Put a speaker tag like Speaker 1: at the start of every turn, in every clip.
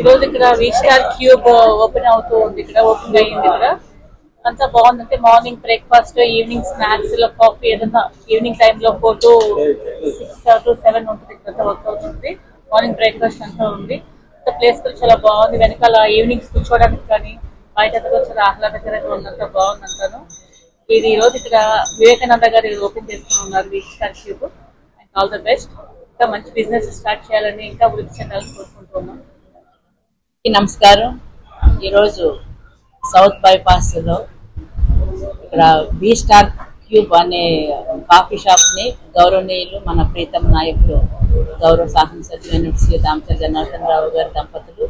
Speaker 1: ఈరోజు ఇక్కడ వీస్టార్ cube open అవుతూ ఉంది. ఇక్కడ ఓపెన్ అయ్యింది. ఇక్కడ అంతా బాగుందంటే morning breakfast, evening snacks, coffee ఏదన్నా ఈవినింగ్ టైమ్ లో 4 to 6 to 7 ఉంటుంది. ఇక్కడ వర్క్ అవుతుంది. మార్నింగ్ బ్రేక్ఫాస్ట్ అంతా ఉంది. ప్లేస్ కూడా చాలా బాగుంది. వెనకాల ఈవినింగ్స్ కూర్చోవడానికి కానీ బయట చాలా ఆహ్లాదకరంగా ఉన్నంత బాగుంది అంటాను. ఇది ఈ రోజు ఇక్కడ వివేకానంద గారు ఓపెన్ చేసుకుని ఉన్నారు వీస్టార్ క్యూబ్. All the best. ఇంకా మంచి బిజినెస్ స్టార్ట్ చేయాలని, ఇంకా వృద్ధి చెందాలని కోరుకుంటున్నాం.
Speaker 2: నమస్కారం. ఈరోజు సౌత్ బైపాస్ లో ఇక్కడ వీస్టార్ క్యూబ్ అనే కాఫీ షాప్ ని గౌరవనీయులు మన ప్రీతం నాయకులు గౌరవ శాసనసభ్యులు శ్రీ దామచర్ల జనార్దన్ రావు గారి దంపతులు,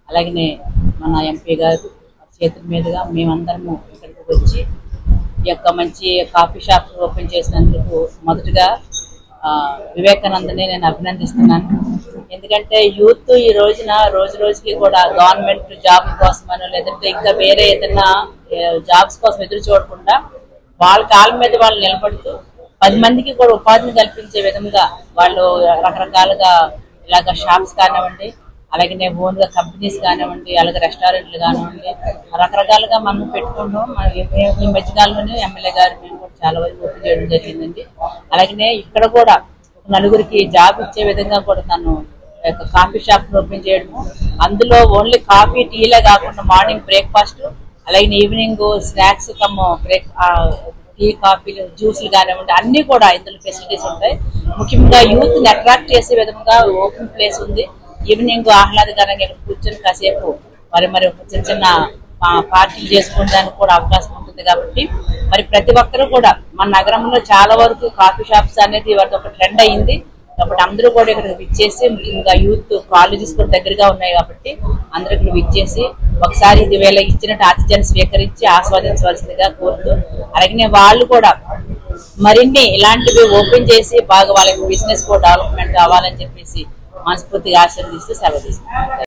Speaker 2: అలాగనే మన ఎంపీ గారు చేతుల మీదుగా మేమందరము ఇక్కడికి వచ్చి ఈ యొక్క మంచి కాఫీ షాప్ ఓపెన్ చేసినందుకు మొదటగా వివేకానందని నేను అభినందిస్తున్నాను. ఎందుకంటే యూత్ ఈ రోజున రోజు రోజుకి కూడా గవర్నమెంట్ జాబ్ కోసమనో లేదంటే ఇంకా వేరే ఏదైనా జాబ్స్ కోసం ఎదురు చూడకుండా వాళ్ళ కాళ్ళ మీద వాళ్ళు నిలబడుతూ 10 మందికి కూడా ఉపాధిని కల్పించే విధంగా వాళ్ళు రకరకాలుగా ఇలాగ షాప్స్ కానివ్వండి, అలాగే ఓన్గా కంపెనీస్ కానివ్వండి, అలాగే రెస్టారెంట్లు కానివ్వండి, రకరకాలుగా మనం పెట్టుకుంటాం. ఈ మధ్యకాలంలోనే ఎమ్మెల్యే గారు మేము కూడా చాలా వరకు ఓపెన్ చేయడం జరిగిందండి. అలాగే ఇక్కడ కూడా నలుగురికి జాబ్ ఇచ్చే విధంగా కూడా తను కాఫీ షాప్ ఓపెన్ చేయడము, అందులో ఓన్లీ కాఫీ టీలే కాకుండా మార్నింగ్ బ్రేక్ఫాస్ట్, అలాగే ఈవినింగ్ స్నాక్స్ టీ కాఫీలు జ్యూస్లు కానివ్వండి అన్ని కూడా ఇందులో ఫెసిలిటీస్ ఉంటాయి. ముఖ్యంగా యూత్ ని అట్రాక్ట్ చేసే విధంగా ఓపెన్ ప్లేస్ ఉంది. ఈవినింగ్ ఆహ్లాదకరంగా ఇక్కడ కూర్చొని కాసేపు మరి చిన్న చిన్న పార్టీలు చేసుకోవడానికి కూడా అవకాశం ఉంటుంది. కాబట్టి మరి ప్రతి ఒక్కరూ కూడా మన నగరంలో చాలా వరకు కాఫీ షాప్స్ అనేది ఇవాళ ఒక ట్రెండ్ అయ్యింది. కాబట్టి అందరూ కూడా ఇక్కడ విచ్చేసి, ముఖ్యంగా యూత్ కాలేజెస్ కూడా దగ్గరగా ఉన్నాయి కాబట్టి అందరూ ఇక్కడ విచ్చేసి ఒకసారి ఇది వేళ ఇచ్చినట్టు ఆతిథ్యాన్ని స్వీకరించి ఆస్వాదించవలసిందిగా కోరుతూ, అలాగే వాళ్ళు కూడా మరిన్ని ఇలాంటివి ఓపెన్ చేసి బాగా వాళ్ళకి బిజినెస్ కూడా డెవలప్మెంట్ అవ్వాలని చెప్పేసి మనస్ఫూర్తిగా ఆశీర్వదిస్తూ సెలవు తీసుకుంటాం.